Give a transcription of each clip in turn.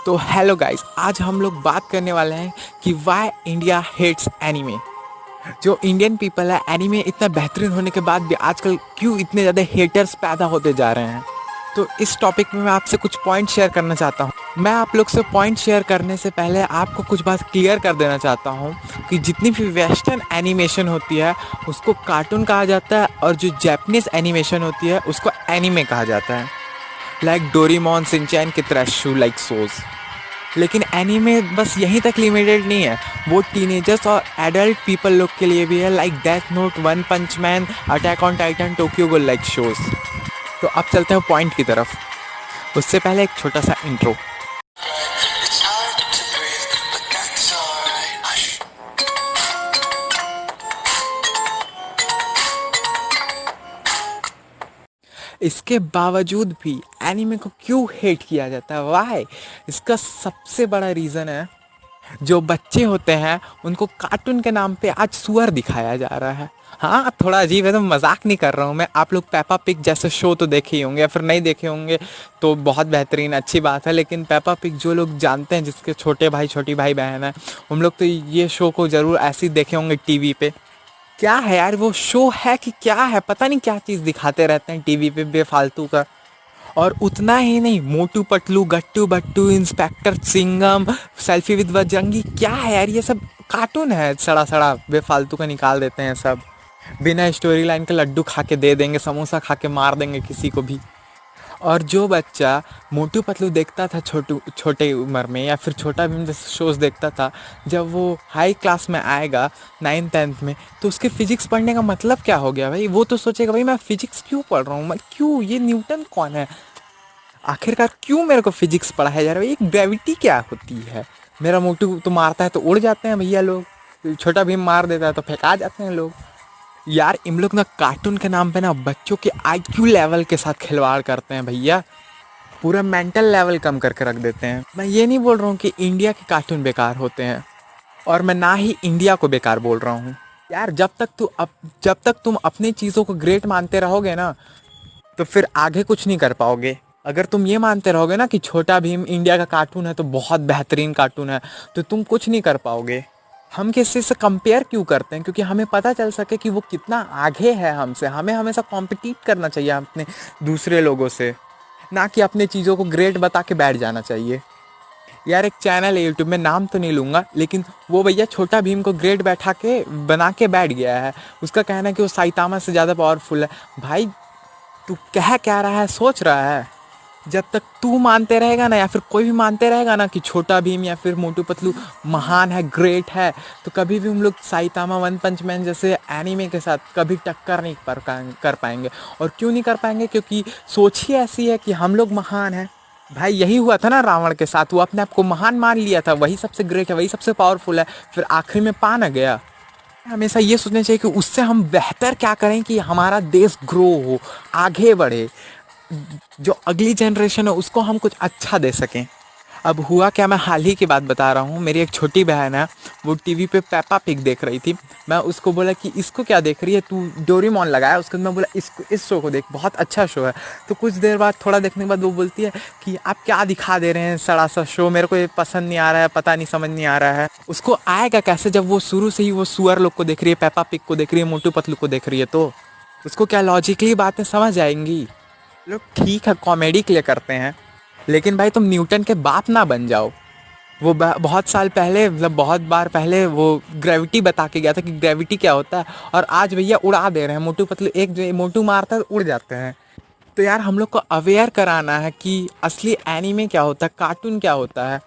तो hello guys, आज हम लोग बात करने वाले हैं कि वाई इंडिया हेट्स एनीमे। जो इंडियन पीपल है, एनीमे इतना बेहतरीन होने के बाद भी आजकल क्यों इतने ज़्यादा हेटर्स पैदा होते जा रहे हैं। तो इस टॉपिक में मैं आपसे कुछ पॉइंट शेयर करना चाहता हूँ। मैं आप लोग से पॉइंट शेयर करने से पहले आपको कुछ बात क्लियर कर देना चाहता हूँ कि जितनी भी वेस्टर्न एनिमेशन होती है उसको कार्टून कहा जाता है, और जो जापानीज़ एनिमेशन होती है उसको एनीमे कहा जाता है। लाइक डोरेमोन, शिनचैन की तरह शो लाइक शोज़। लेकिन एनीमे बस यहीं तक लिमिटेड नहीं है, वो टीनेजर्स और एडल्ट पीपल लोग के लिए भी है। Like Death Note, One Punch Man, Attack on Titan, Tokyo Ghoul like shows. तो अब चलते हैं पॉइंट की तरफ। उससे पहले एक छोटा सा इंट्रो। इसके बावजूद भी एनीमे को क्यों हेट किया जाता है, वाई? इसका सबसे बड़ा रीज़न है, जो बच्चे होते हैं उनको कार्टून के नाम पे आज सुअर दिखाया जा रहा है। हाँ, थोड़ा अजीब है, तो मजाक नहीं कर रहा हूँ मैं। आप लोग पेपा पिग जैसे शो तो देखे ही होंगे, या फिर नहीं देखे होंगे तो बहुत बेहतरीन, अच्छी बात है। लेकिन पेपा पिग जो लोग जानते हैं, जिसके छोटे भाई छोटी भाई बहन है, उन लोग तो ये शो को ज़रूर ऐसे ही देखे होंगे टीवी पे। क्या है यार, वो शो है कि क्या है, पता नहीं क्या चीज़ दिखाते रहते हैं टीवी पे बेफालतू का। और उतना ही नहीं, Motu Patlu, Gattu Battu, inspector Singham, selfie with Bajrangi, क्या है यार ये सब कार्टून है। सड़ा सड़ा बेफालतू का निकाल देते हैं सब। बिना स्टोरी लाइन के लड्डू खा के दे देंगे, समोसा खा के मार देंगे किसी को भी। और जो बच्चा मोटू पतलू देखता था छोटे उम्र में, या फिर छोटा भीम जैसे शोज़ देखता था, जब वो हाई क्लास में आएगा 9th-10th में, तो उसके फिजिक्स पढ़ने का मतलब क्या हो गया भाई? वो तो सोचेगा भाई मैं फिजिक्स क्यों पढ़ रहा हूँ, मैं क्यों, ये न्यूटन कौन है, आखिरकार क्यों मेरे को फिजिक्स पढ़ाया जा रहा है, ये ग्रेविटी क्या होती है। मेरा मोटू तो मारता है तो उड़ जाते हैं भैया लोग, छोटा भीम मार देता है तो फेंका जाते हैं लोग। यार इन लोग ना कार्टून के नाम पे ना बच्चों के आईक्यू लेवल के साथ खिलवाड़ करते हैं भैया, पूरा मेंटल लेवल कम करके रख देते हैं। मैं ये नहीं बोल रहा हूँ कि इंडिया के कार्टून बेकार होते हैं, और मैं ना ही इंडिया को बेकार बोल रहा हूँ। यार जब तक तुम अपनी चीज़ों को ग्रेट मानते रहोगे ना, तो फिर आगे कुछ नहीं कर पाओगे। अगर तुम ये मानते रहोगे ना कि छोटा भीम इंडिया का कार्टून है तो बहुत बेहतरीन कार्टून है, तो तुम कुछ नहीं कर पाओगे। हम किसी से कंपेयर क्यों करते हैं? क्योंकि हमें पता चल सके कि वो कितना आगे है हमसे। हमें हमेशा कॉम्पिटिट करना चाहिए अपने दूसरे लोगों से, ना कि अपने चीज़ों को ग्रेट बता के बैठ जाना चाहिए। यार एक चैनल है यूट्यूब में, नाम तो नहीं लूँगा, लेकिन वो भैया छोटा भीम को ग्रेट बैठा के बना के बैठ गया है। उसका कहना है कि वो साइतामा से ज़्यादा पावरफुल है। भाई तू कह क्या रहा है, सोच रहा है? जब तक तू मानते रहेगा ना, या फिर कोई भी मानते रहेगा ना कि छोटा भीम या फिर मोटू पतलू महान है, ग्रेट है, तो कभी भी हम लोग साइतामा, वन पंच मैन जैसे एनीमे के साथ कभी टक्कर नहीं कर पाएंगे। और क्यों नहीं कर पाएंगे? क्योंकि सोच ही ऐसी है कि हम लोग महान हैं। भाई यही हुआ था ना रावण के साथ, वो अपने आप को महान मान लिया था, वही सबसे ग्रेट है, वही सबसे पावरफुल है, फिर आखिर में पा ना गया। हमेशा ये सोचना चाहिए कि उससे हम बेहतर क्या करें कि हमारा देश ग्रो हो, आगे बढ़े, जो अगली जनरेशन है उसको हम कुछ अच्छा दे सकें। अब हुआ क्या, मैं हाल ही की बात बता रहा हूँ। मेरी एक छोटी बहन है, वो टीवी पे पेपा पिग देख रही थी। मैं उसको बोला कि इसको क्या देख रही है तू, डोरेमोन लगाया। उसको मैं बोला इस शो को देख, बहुत अच्छा शो है। तो कुछ देर बाद, थोड़ा देखने के बाद वो बोलती है कि आप क्या दिखा दे रहे हैं, सड़ा सा शो, मेरे को ये पसंद नहीं आ रहा है, पता नहीं, समझ नहीं आ रहा है। उसको आएगा कैसे जब वो शुरू से ही वो सुअर लोग को देख रही है, पेपा पिग को देख रही है, मोटू पतलू को देख रही है, तो उसको क्या लॉजिकली बातें समझ आएंगी? लोग ठीक है कॉमेडी के लिए करते हैं, लेकिन भाई तुम न्यूटन के बाप ना बन जाओ। वो बहुत साल पहले, मतलब बहुत बार पहले, वो ग्रेविटी बता के गया था कि ग्रेविटी क्या होता है, और आज भैया उड़ा दे रहे हैं। मोटू पतलू, एक जो मोटू मारता है उड़ जाते हैं। तो यार हम लोग को अवेयर कराना है कि असली एनीमे क्या होता है, कार्टून क्या होता है,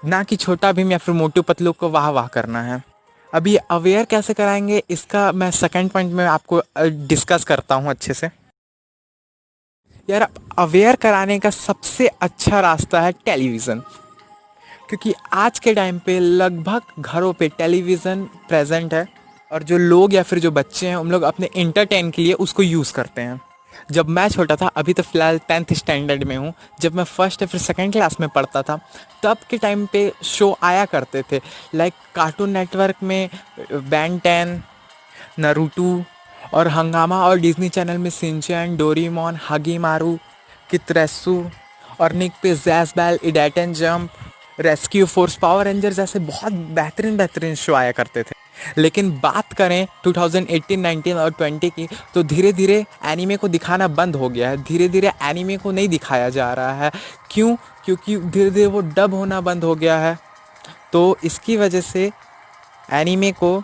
ना कि छोटा भीम या फिर मोटू पतलू को वाह वाह करना है। अभी ये अवेयर कैसे कराएंगे, इसका मैं सेकंड पॉइंट में आपको डिस्कस करता हूँ अच्छे से। यार अवेयर कराने का सबसे अच्छा रास्ता है टेलीविज़न, क्योंकि आज के टाइम पे लगभग घरों पे टेलीविज़न प्रेजेंट है, और जो लोग या फिर जो बच्चे हैं उन लोग अपने इंटरटेन के लिए उसको यूज़ करते हैं। जब मैं छोटा था, अभी तो फ़िलहाल 10th स्टैंडर्ड में हूँ, जब मैं फर्स्ट या फिर सेकंड क्लास में पढ़ता था, तब के टाइम पे शो आया करते थे। लाइक कार्टून नेटवर्क में बैन 10, नारुतो, और हंगामा और डिज्नी चैनल में Shinchan, Doraemon, Hagemaru, Kiteretsu, और निक पे Zatch Bell, Idaten Jump, rescue force, power ranger जैसे बहुत बेहतरीन बेहतरीन शो आया करते थे। लेकिन बात करें 2018, 19 और 20 की, तो धीरे धीरे एनीमे को दिखाना बंद हो गया है। धीरे धीरे एनीमे को नहीं दिखाया जा रहा है। क्यों? क्योंकि धीरे धीरे वो डब होना बंद हो गया है। तो इसकी वजह से एनीमे को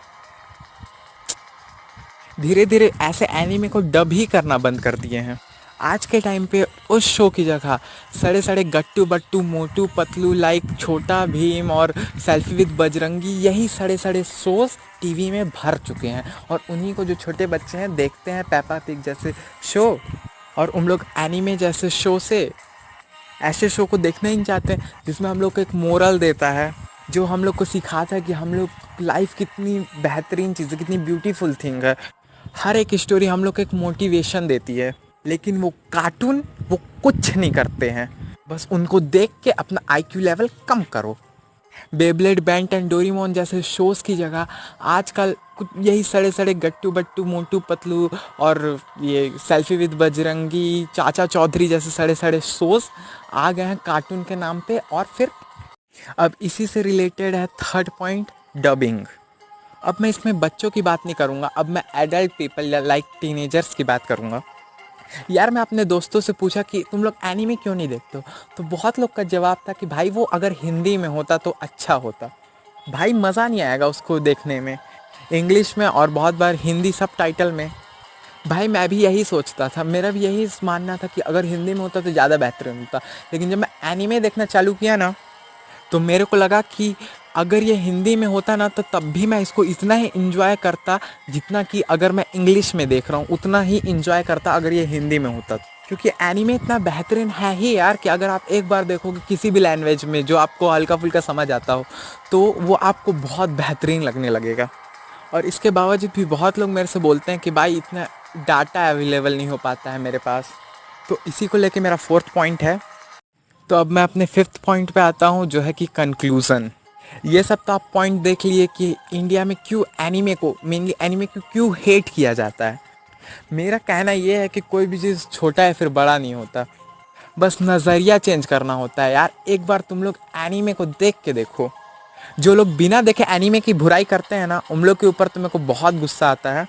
धीरे धीरे ऐसे एनीमे को डब ही करना बंद कर दिए हैं। आज के टाइम पे उस शो की जगह सड़े सड़े गट्टू बट्टू, मोटू पतलू, लाइक छोटा भीम और सेल्फी विद बजरंगी, यही सड़े सड़े शोज टीवी में भर चुके हैं। और उन्हीं को जो छोटे बच्चे हैं देखते हैं, पेपा पिग जैसे शो। और उन लोग एनीमे जैसे शो से ऐसे शो को देखना ही नहीं चाहते जिसमें हम लोग को एक मोरल देता है, जो हम लोग को सिखाता है कि हम लोग लाइफ कितनी बेहतरीन चीज़ है, कितनी ब्यूटीफुल थिंग है। हर एक स्टोरी हम लोग को एक मोटिवेशन देती है। लेकिन वो कार्टून वो कुछ नहीं करते हैं। बस उनको देख के अपना आईक्यू लेवल कम करो। बेब्लेड, बेन 10, डोरेमोन जैसे शोज़ की जगह आजकल कुछ यही सड़े सड़े गट्टू बट्टू, मोटू पतलू और ये सेल्फी विद बजरंगी, चाचा चौधरी जैसे सड़े सड़े शोज़ आ गए हैं कार्टून के नाम पे। और फिर अब इसी से रिलेटेड है थर्ड पॉइंट, डबिंग। अब मैं इसमें बच्चों की बात नहीं करूँगा, अब मैं एडल्ट पीपल लाइक टीनेजर्स की बात करूँगा। यार मैं अपने दोस्तों से पूछा कि तुम लोग एनीमे क्यों नहीं देखते हो, तो बहुत लोग का जवाब था कि भाई वो अगर हिंदी में होता तो अच्छा होता। भाई मज़ा नहीं आएगा उसको देखने में इंग्लिश में और बहुत बार हिंदी सब टाइटल में। भाई मैं भी यही सोचता था, मेरा भी यही मानना था कि अगर हिंदी में होता तो ज़्यादा बेहतरीन होता। लेकिन जब मैं एनीमे देखना चालू किया ना, तो मेरे को लगा कि अगर ये हिंदी में होता ना तो तब भी मैं इसको इतना ही इन्जॉय करता जितना कि अगर मैं इंग्लिश में देख रहा हूँ उतना ही इन्जॉय करता अगर ये हिंदी में होता। क्योंकि एनीमे इतना बेहतरीन है ही यार कि अगर आप एक बार देखोगे किसी भी लैंग्वेज में जो आपको हल्का फुल्का समझ आता हो तो वो आपको बहुत बेहतरीन लगने लगेगा। और इसके बावजूद भी बहुत लोग मेरे से बोलते हैं कि भाई इतना डाटा अवेलेबल नहीं हो पाता है मेरे पास। तो इसी को लेके मेरा फोर्थ पॉइंट है। तो अब मैं अपने फिफ्थ पॉइंट पे आता हूँ, जो है कि कंक्लूज़न। ये सब तो आप पॉइंट देख लिए कि इंडिया में क्यों एनीमे को, मेनली एनीमे को क्यों हेट किया जाता है। मेरा कहना ये है कि कोई भी चीज़ छोटा है फिर बड़ा नहीं होता, बस नज़रिया चेंज करना होता है। यार एक बार तुम लोग एनीमे को देख के देखो। जो लोग बिना देखे एनीमे की बुराई करते हैं ना, उन लोग के ऊपर तो मेरे को बहुत गुस्सा आता है।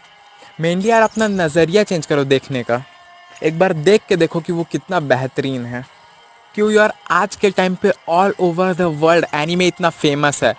मेनली यार अपना नज़रिया चेंज करो देखने का। एक बार देख के देखो कि वो कितना बेहतरीन है। क्यों यार आज के टाइम पे all over the world anime इतना फेमस है।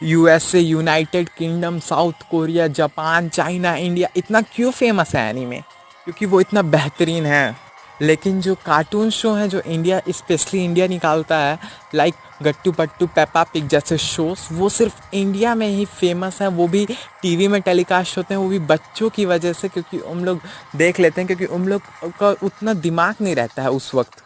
USA, United kingdom, south Korea, Japan, China, India, इतना क्यों फेमस है एनीमे? क्योंकि वो इतना बेहतरीन है। लेकिन जो कार्टून शो हैं जो इंडिया, स्पेशली इंडिया निकालता है, लाइक गट्टू पट्टू, पेपा पिग जैसे शोज़, वो सिर्फ इंडिया में ही फेमस हैं। वो भी टीवी में टेलीकास्ट होते हैं, वो भी बच्चों की वजह से, क्योंकि उन लोग देख लेते हैं, क्योंकि उन लोग का उतना दिमाग नहीं रहता है उस वक्त।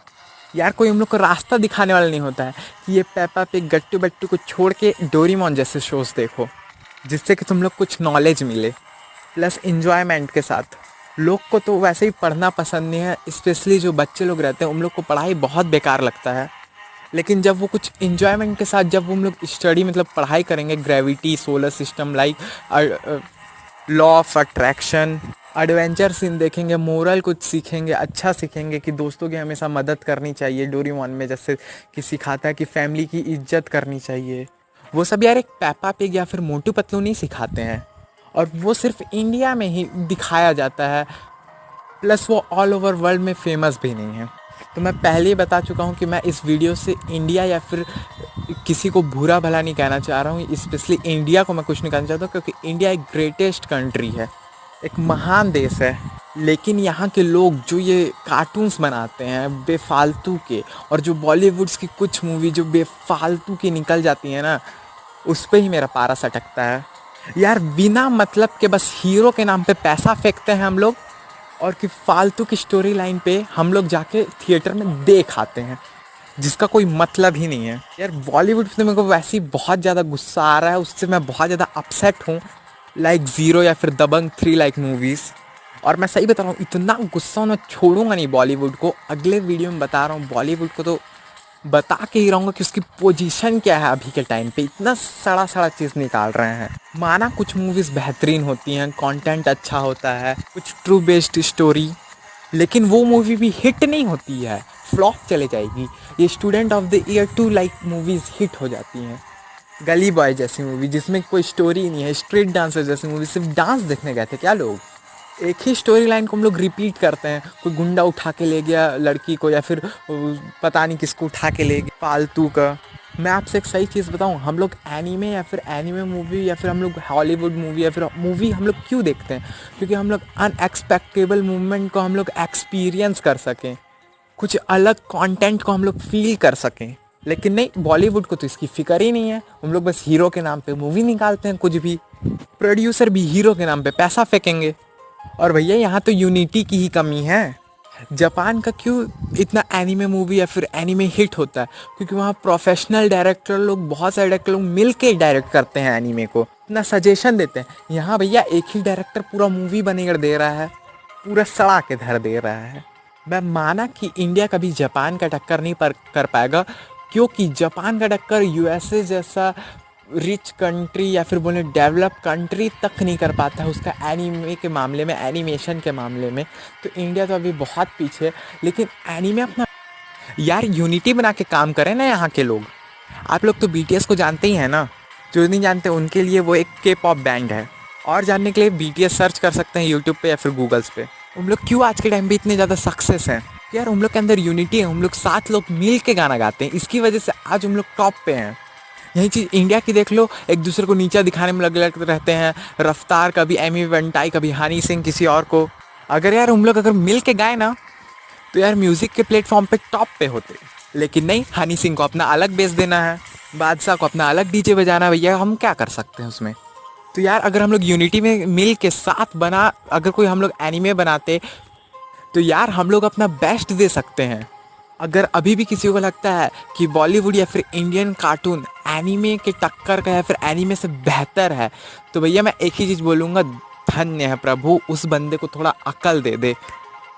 यार कोई हम लोग को रास्ता दिखाने वाला नहीं होता है कि ये पेपा पिग, गट्टू बट्टू को छोड़ के डोरेमोन जैसे शोज़ देखो, जिससे कि तुम लोग कुछ नॉलेज मिले प्लस इन्जॉयमेंट के साथ। लोग को तो वैसे ही पढ़ना पसंद नहीं है, स्पेशली जो बच्चे लोग रहते हैं उन लोग को पढ़ाई बहुत बेकार लगता है। लेकिन जब वो कुछ इन्जॉयमेंट के साथ जब हम लोग स्टडी मतलब पढ़ाई करेंगे, gravity, solar system, like law of attraction, adventure scene देखेंगे, मोरल कुछ सीखेंगे, अच्छा सीखेंगे कि दोस्तों की हमेशा मदद करनी चाहिए। डोरेमोन में जैसे कि सिखाता है कि फैमिली की इज्जत करनी चाहिए। वो सब यार एक पेपा पिग या फिर मोटू पतलू नहीं सिखाते हैं, और वो सिर्फ इंडिया में ही दिखाया जाता है, प्लस वो ऑल ओवर वर्ल्ड में फेमस भी नहीं है। तो मैं पहले ही बता चुका हूँ कि मैं इस वीडियो से इंडिया या फिर किसी को बुरा भला नहीं कहना चाह रहा हूँ, स्पेशली इंडिया को मैं कुछ नहीं कहना चाहता, क्योंकि इंडिया एक ग्रेटेस्ट कंट्री है, एक महान देश है। लेकिन यहाँ के लोग जो ये कार्टून्स बनाते हैं बेफालतू के, और जो बॉलीवुड्स की कुछ मूवी जो बेफालतू की निकल जाती है ना, उस पर ही मेरा पारा सटकता है। यार बिना मतलब के बस हीरो के नाम पे पैसा फेंकते हैं हम लोग, और कि फालतू की स्टोरी लाइन पे हम लोग जाके थिएटर में देख आते हैं, जिसका कोई मतलब ही नहीं है। यार बॉलीवुड से मेरे को वैसे ही बहुत ज़्यादा गुस्सा आ रहा है, उससे मैं बहुत ज़्यादा अपसेट हूँ, लाइक ज़ीरो या फिर दबंग 3 लाइक मूवीज़। और मैं सही बता रहा हूँ, इतना गुस्सा मैं छोड़ूंगा नहीं बॉलीवुड को। अगले वीडियो में बता रहा हूँ, बॉलीवुड को तो बता के ही रहूँगा कि उसकी पोजीशन क्या है अभी के टाइम पे। इतना सड़ा सड़ा चीज़ निकाल रहे हैं। माना कुछ मूवीज़ बेहतरीन होती हैं, कंटेंट अच्छा होता है, कुछ ट्रू बेस्ड स्टोरी, लेकिन वो मूवी भी हिट नहीं होती है, फ्लॉप चले जाएगी। ये student of the year 2 like movies hit हो जाती हैं। गली बॉय जैसी मूवी जिसमें कोई स्टोरी नहीं है, स्ट्रीट डांसर जैसी मूवी, सिर्फ डांस देखने गए थे क्या लोग? एक ही स्टोरी लाइन को हम लोग रिपीट करते हैं। कोई गुंडा उठा के ले गया लड़की को, या फिर पता नहीं किसको उठा के ले गया फालतू का। मैं आपसे एक सही चीज़ बताऊं, हम लोग एनीमे या फिर एनीमे मूवी या फिर हम लोग हॉलीवुड मूवी या फिर मूवी हम लोग क्यों देखते हैं? क्योंकि हम लोग अनएक्सपेक्टेबल मूवमेंट को हम लोग एक्सपीरियंस कर सकें, कुछ अलग कंटेंट को हम लोग फील कर सकें। लेकिन नहीं, बॉलीवुड को तो इसकी फिक्र ही नहीं है। हम लोग बस हीरो के नाम पे मूवी निकालते हैं, कुछ भी। प्रोड्यूसर भी हीरो के नाम पे पैसा फेंकेंगे। और भैया यहाँ तो यूनिटी की ही कमी है। जापान का क्यों इतना एनीमे मूवी या फिर एनीमे हिट होता है? क्योंकि वहाँ प्रोफेशनल डायरेक्टर लोग, बहुत सारे डायरेक्टर लोग मिल के डायरेक्ट करते हैं एनीमे को, अपना सजेशन देते हैं। यहाँ भैया एक ही डायरेक्टर पूरा मूवी बनेकर दे रहा है, पूरा सड़ा के धर दे रहा है। मैं माना कि इंडिया कभी जापान का टक्कर नहीं कर पाएगा, क्योंकि जापान का टक्कर यूएसए जैसा रिच कंट्री या फिर बोले डेवलप कंट्री तक नहीं कर पाता है उसका एनीमे के मामले में, एनिमेशन के मामले में। तो इंडिया तो अभी बहुत पीछे है। लेकिन एनीमे अपना यार यूनिटी बना के काम करें ना यहाँ के लोग। आप लोग तो बीटीएस को जानते ही हैं ना, जो नहीं जानते उनके लिए वो एक के पॉप बैंड है। और जानने के लिए बीटीएस सर्च कर सकते हैं यूट्यूब पे या फिर गूगल्स पे। उन लोग क्यों आज के टाइम पे इतने ज़्यादा सक्सेस हैं? यार उन लोग के अंदर यूनिटी है, हम लोग 7 लोग मिल के गाना गाते हैं, इसकी वजह से आज हम लोग टॉप पे हैं। यही चीज़ इंडिया की देख लो, एक दूसरे को नीचा दिखाने में लगे रहते हैं। रफ्तार, कभी एमी वेंटाई, कभी हनी सिंह, किसी और को। अगर यार हम लोग अगर मिल के गाए ना, तो यार म्यूज़िक के प्लेटफॉर्म पे टॉप पे होते। लेकिन नहीं, हनी सिंह को अपना अलग बेस देना है, बादशाह को अपना अलग डीजे बजाना है। भैया हम क्या कर सकते हैं उसमें? तो यार अगर हम लोग यूनिटी में मिल के साथ बना, अगर कोई हम लोग एनीमे बनाते, तो यार हम लोग अपना बेस्ट दे सकते हैं। अगर अभी भी किसी को लगता है कि बॉलीवुड या फिर इंडियन कार्टून एनीमे के टक्कर का या फिर एनीमे से बेहतर है, तो भैया मैं एक ही चीज़ बोलूँगा, धन्य है प्रभु, उस बंदे को थोड़ा अकल दे दे।